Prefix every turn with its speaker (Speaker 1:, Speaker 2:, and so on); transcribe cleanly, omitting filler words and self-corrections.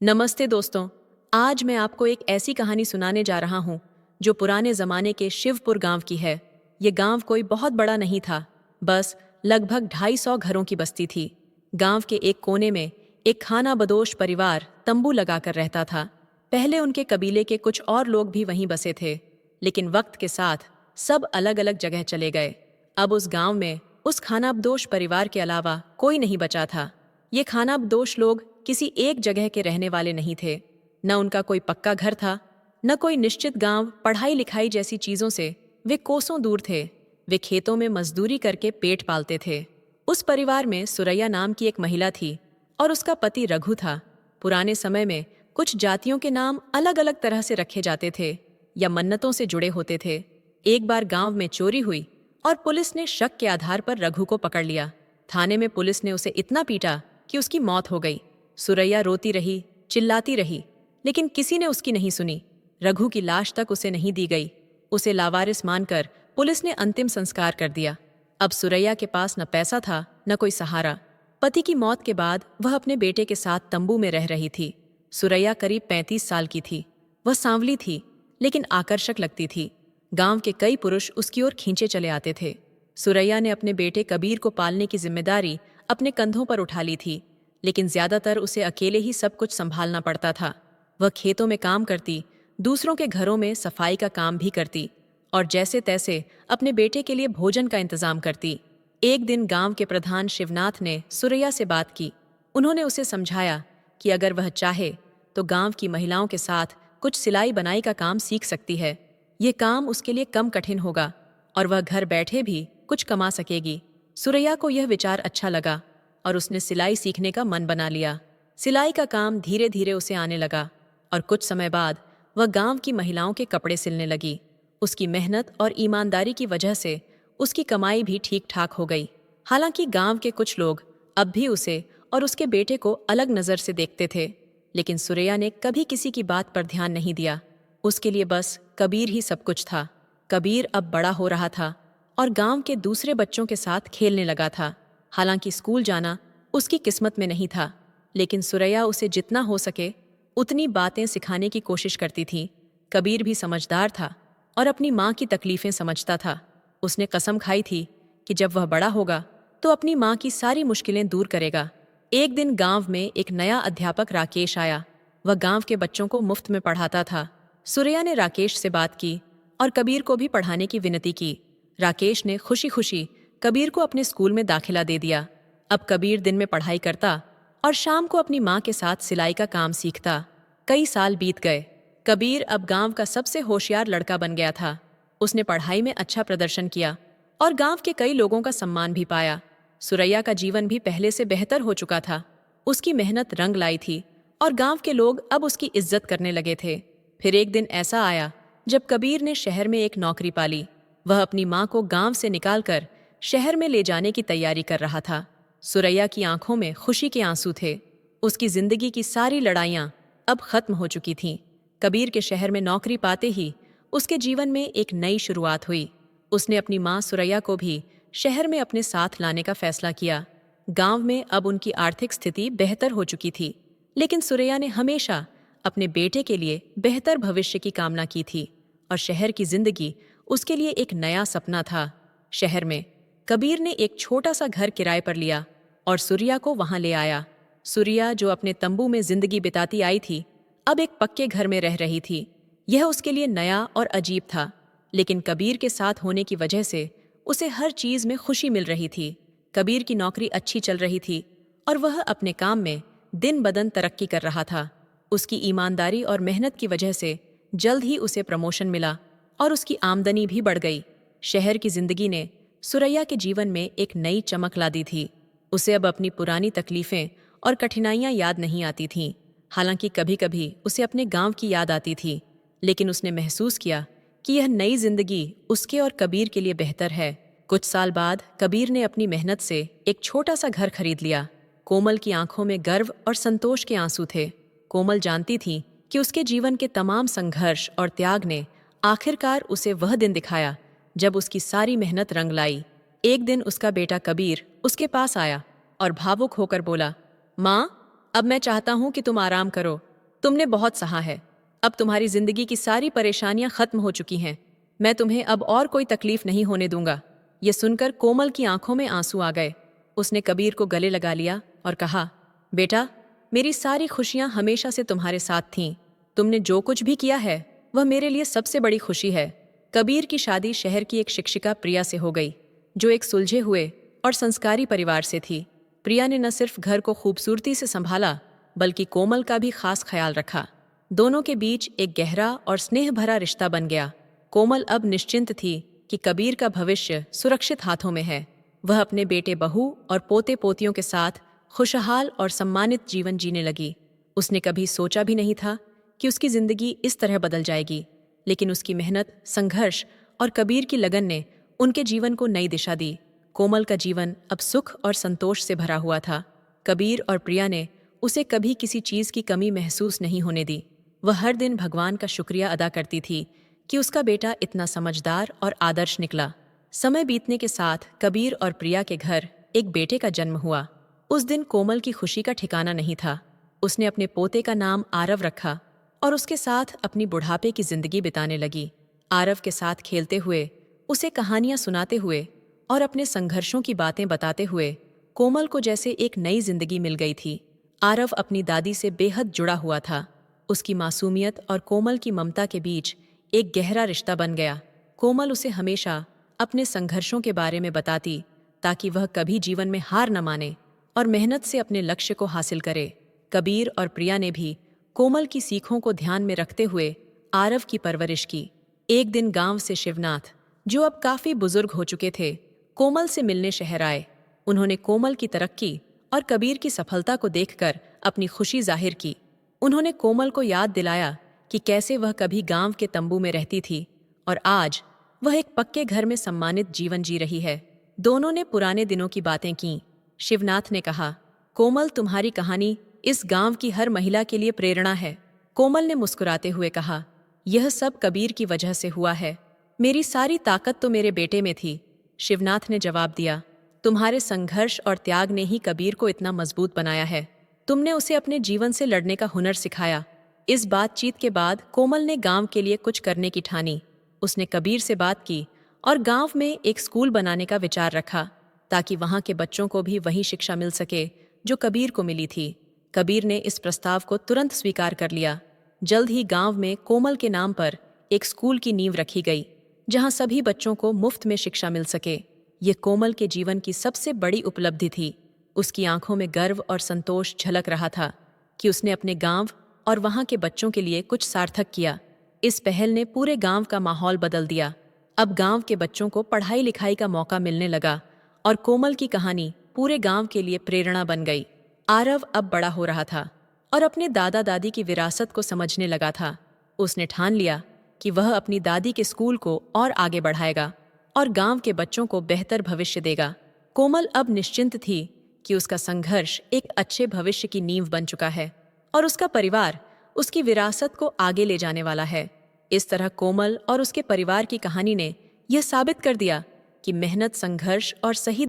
Speaker 1: नमस्ते दोस्तों। आज मैं आपको एक ऐसी कहानी सुनाने जा रहा हूँ जो पुराने जमाने के शिवपुर गांव की है। ये गांव कोई बहुत बड़ा नहीं था, बस लगभग 250 घरों की बस्ती थी। गांव के एक कोने में एक खानाबदोश परिवार तंबू लगाकर रहता था। पहले उनके कबीले के कुछ और लोग भी वहीं बसे थे, लेकिन वक्त के साथ सब अलग अलग जगह चले गए। अब उस गांव में उस खानाबदोश परिवार के अलावा कोई नहीं बचा था। ये खानाबदोश लोग किसी एक जगह के रहने वाले नहीं थे। न उनका कोई पक्का घर था, न कोई निश्चित गांव। पढ़ाई लिखाई जैसी चीजों से वे कोसों दूर थे। वे खेतों में मजदूरी करके पेट पालते थे। उस परिवार में सुरैया नाम की एक महिला थी और उसका पति रघु था। पुराने समय में कुछ जातियों के नाम अलग अलग तरह से रखे जाते थे या मन्नतों से जुड़े होते थे। एक बार गांव में चोरी हुई और पुलिस ने शक के आधार पर रघु को पकड़ लिया। थाने में पुलिस ने उसे इतना पीटा कि उसकी मौत हो गई। सुरैया रोती रही, चिल्लाती रही, लेकिन किसी ने उसकी नहीं सुनी। रघु की लाश तक उसे नहीं दी गई। उसे लावारिस मानकर पुलिस ने अंतिम संस्कार कर दिया। अब सुरैया के पास न पैसा था, न कोई सहारा। पति की मौत के बाद वह अपने बेटे के साथ तंबू में रह रही थी। सुरैया करीब 35 साल की थी। वह सांवली थी, लेकिन आकर्षक लगती थी। गांव के कई पुरुष उसकी ओर खींचे चले आते थे। सुरैया ने अपने बेटे कबीर को पालने की जिम्मेदारी अपने कंधों पर उठा ली थी, लेकिन ज्यादातर उसे अकेले ही सब कुछ संभालना पड़ता था। वह खेतों में काम करती, दूसरों के घरों में सफाई का काम भी करती और जैसे तैसे अपने बेटे के लिए भोजन का इंतजाम करती। एक दिन गांव के प्रधान शिवनाथ ने सुरैया से बात की। उन्होंने उसे समझाया कि अगर वह चाहे तो गांव की महिलाओं के साथ कुछ सिलाई बनाई का काम सीख सकती है। ये काम उसके लिए कम कठिन होगा और वह घर बैठे भी कुछ कमा सकेगी। सुरैया को यह विचार अच्छा लगा और उसने सिलाई सीखने का मन बना लिया। सिलाई का काम धीरे धीरे उसे आने लगा और कुछ समय बाद वह गांव की महिलाओं के कपड़े सिलने लगी। उसकी मेहनत और ईमानदारी की वजह से उसकी कमाई भी ठीक ठाक हो गई। हालांकि गांव के कुछ लोग अब भी उसे और उसके बेटे को अलग नज़र से देखते थे, लेकिन सुरैया ने कभी किसी की बात पर ध्यान नहीं दिया। उसके लिए बस कबीर ही सब कुछ था। कबीर अब बड़ा हो रहा था और गांव के दूसरे बच्चों के साथ खेलने लगा था। हालांकि स्कूल जाना उसकी किस्मत में नहीं था, लेकिन सुरैया उसे जितना हो सके उतनी बातें सिखाने की कोशिश करती थी। कबीर भी समझदार था और अपनी माँ की तकलीफें समझता था। उसने कसम खाई थी कि जब वह बड़ा होगा तो अपनी माँ की सारी मुश्किलें दूर करेगा। एक दिन गांव में एक नया अध्यापक राकेश आया। वह गांव के बच्चों को मुफ्त में पढ़ाता था। सुरैया ने राकेश से बात की और कबीर को भी पढ़ाने की विनती की। राकेश ने खुशी खुशी कबीर को अपने स्कूल में दाखिला दे दिया। अब कबीर दिन में पढ़ाई करता और शाम को अपनी माँ के साथ सिलाई का काम सीखता। कई साल बीत गए। कबीर अब गांव का सबसे होशियार लड़का बन गया था। उसने पढ़ाई में अच्छा प्रदर्शन किया और गांव के कई लोगों का सम्मान भी पाया। सुरैया का जीवन भी पहले से बेहतर हो चुका था। उसकी मेहनत रंग लाई थी और गांव के लोग अब उसकी इज्जत करने लगे थे। फिर एक दिन ऐसा आया जब कबीर ने शहर में एक नौकरी पाली। वह अपनी माँ को गांव से निकालकर शहर में ले जाने की तैयारी कर रहा था। सुरैया की आंखों में खुशी के आंसू थे। उसकी जिंदगी की सारी लड़ाइयां अब खत्म हो चुकी थीं। कबीर के शहर में नौकरी पाते ही उसके जीवन में एक नई शुरुआत हुई। उसने अपनी माँ सुरैया को भी शहर में अपने साथ लाने का फैसला किया। गांव में अब उनकी आर्थिक स्थिति बेहतर हो चुकी थी, लेकिन सुरैया ने हमेशा अपने बेटे के लिए बेहतर भविष्य की कामना की थी और शहर की जिंदगी उसके लिए एक नया सपना था। शहर में कबीर ने एक छोटा सा घर किराए पर लिया और सुरैया को वहां ले आया। सुरैया, जो अपने तंबू में जिंदगी बिताती आई थी, अब एक पक्के घर में रह रही थी। यह उसके लिए नया और अजीब था, लेकिन कबीर के साथ होने की वजह से उसे हर चीज में खुशी मिल रही थी। कबीर की नौकरी अच्छी चल रही थी और वह अपने काम में दिन बदन तरक्की कर रहा था। उसकी ईमानदारी और मेहनत की वजह से जल्द ही उसे प्रमोशन मिला और उसकी आमदनी भी बढ़ गई। शहर की जिंदगी ने सुरैया के जीवन में एक नई चमक ला दी थी। उसे अब अपनी पुरानी तकलीफें और कठिनाइयां याद नहीं आती थीं। हालांकि कभी कभी उसे अपने गांव की याद आती थी, लेकिन उसने महसूस किया कि यह नई जिंदगी उसके और कबीर के लिए बेहतर है। कुछ साल बाद कबीर ने अपनी मेहनत से एक छोटा सा घर खरीद लिया। कोमल की आंखों में गर्व और संतोष के आंसू थे। कोमल जानती थी कि उसके जीवन के तमाम संघर्ष और त्याग ने आखिरकार उसे वह दिन दिखाया जब उसकी सारी मेहनत रंग लाई। एक दिन उसका बेटा कबीर उसके पास आया और भावुक होकर बोला, माँ, अब मैं चाहता हूँ कि तुम आराम करो। तुमने बहुत सहा है। अब तुम्हारी जिंदगी की सारी परेशानियां खत्म हो चुकी हैं। मैं तुम्हें अब और कोई तकलीफ नहीं होने दूंगा। ये सुनकर कोमल की आंखों में आंसू आ गए। उसने कबीर को गले लगा लिया और कहा, बेटा, मेरी सारी खुशियां हमेशा से तुम्हारे साथ थीं। तुमने जो कुछ भी किया है वह मेरे लिए सबसे बड़ी खुशी है। कबीर की शादी शहर की एक शिक्षिका प्रिया से हो गई, जो एक सुलझे हुए और संस्कारी परिवार से थी। प्रिया ने न सिर्फ घर को खूबसूरती से संभाला, बल्कि कोमल का भी खास ख्याल रखा। दोनों के बीच एक गहरा और स्नेह भरा रिश्ता बन गया। कोमल अब निश्चिंत थी कि कबीर का भविष्य सुरक्षित हाथों में है। वह अपने बेटे बहू और पोते पोतियों के साथ खुशहाल और सम्मानित जीवन जीने लगी। उसने कभी सोचा भी नहीं था कि उसकी जिंदगी इस तरह बदल जाएगी, लेकिन उसकी मेहनत, संघर्ष और कबीर की लगन ने उनके जीवन को नई दिशा दी। कोमल का जीवन अब सुख और संतोष से भरा हुआ था। कबीर और प्रिया ने उसे कभी किसी चीज की कमी महसूस नहीं होने दी। वह हर दिन भगवान का शुक्रिया अदा करती थी कि उसका बेटा इतना समझदार और आदर्श निकला। समय बीतने के साथ कबीर और प्रिया के घर एक बेटे का जन्म हुआ। उस दिन कोमल की खुशी का ठिकाना नहीं था। उसने अपने पोते का नाम आरव रखा और उसके साथ अपनी बुढ़ापे की जिंदगी बिताने लगी। आरव के साथ खेलते हुए, उसे कहानियां सुनाते हुए और अपने संघर्षों की बातें बताते हुए कोमल को जैसे एक नई जिंदगी मिल गई थी। आरव अपनी दादी से बेहद जुड़ा हुआ था। उसकी मासूमियत और कोमल की ममता के बीच एक गहरा रिश्ता बन गया। कोमल उसे हमेशा अपने संघर्षों के बारे में बताती, ताकि वह कभी जीवन में हार न माने और मेहनत से अपने लक्ष्य को हासिल करे। कबीर और प्रिया ने भी कोमल की सीखों को ध्यान में रखते हुए आरव की परवरिश की। एक दिन गांव से शिवनाथ, जो अब काफी बुजुर्ग हो चुके थे, कोमल से मिलने शहर आए। उन्होंने कोमल की तरक्की और कबीर की सफलता को देखकर अपनी खुशी जाहिर की। उन्होंने कोमल को याद दिलाया कि कैसे वह कभी गांव के तंबू में रहती थी और आज वह एक पक्के घर में सम्मानित जीवन जी रही है। दोनों ने पुराने दिनों की बातें की। शिवनाथ ने कहा, कोमल, तुम्हारी कहानी इस गांव की हर महिला के लिए प्रेरणा है। कोमल ने मुस्कुराते हुए कहा, यह सब कबीर की वजह से हुआ है। मेरी सारी ताकत तो मेरे बेटे में थी। शिवनाथ ने जवाब दिया, तुम्हारे संघर्ष और त्याग ने ही कबीर को इतना मजबूत बनाया है। तुमने उसे अपने जीवन से लड़ने का हुनर सिखाया। इस बातचीत के बाद कोमल ने गांव के लिए कुछ करने की ठानी। उसने कबीर से बात की और गांव में एक स्कूल बनाने का विचार रखा, ताकि वहां के बच्चों को भी वही शिक्षा मिल सके जो कबीर को मिली थी। कबीर ने इस प्रस्ताव को तुरंत स्वीकार कर लिया। जल्द ही गांव में कोमल के नाम पर एक स्कूल की नींव रखी गई, जहां सभी बच्चों को मुफ्त में शिक्षा मिल सके। ये कोमल के जीवन की सबसे बड़ी उपलब्धि थी। उसकी आंखों में गर्व और संतोष झलक रहा था कि उसने अपने गांव और वहां के बच्चों के लिए कुछ सार्थक किया। इस पहल ने पूरे गांव का माहौल बदल दिया। अब गांव के बच्चों को पढ़ाई लिखाई का मौका मिलने लगा और कोमल की कहानी पूरे गांव के लिए प्रेरणा बन गई। आरव अब बड़ा हो रहा था और अपने दादा दादी की विरासत को समझने लगा था। उसने ठान लिया कि वह अपनी दादी के स्कूल को और आगे बढ़ाएगा और गांव के बच्चों को बेहतर भविष्य देगा। कोमल अब निश्चिंत थी कि उसका संघर्ष एक अच्छे भविष्य की नींव बन चुका है और उसका परिवार उसकी विरासत को आगे ले जाने वाला है। इस तरह कोमल और उसके परिवार की कहानी ने यह साबित कर दिया कि मेहनत, संघर्ष और सही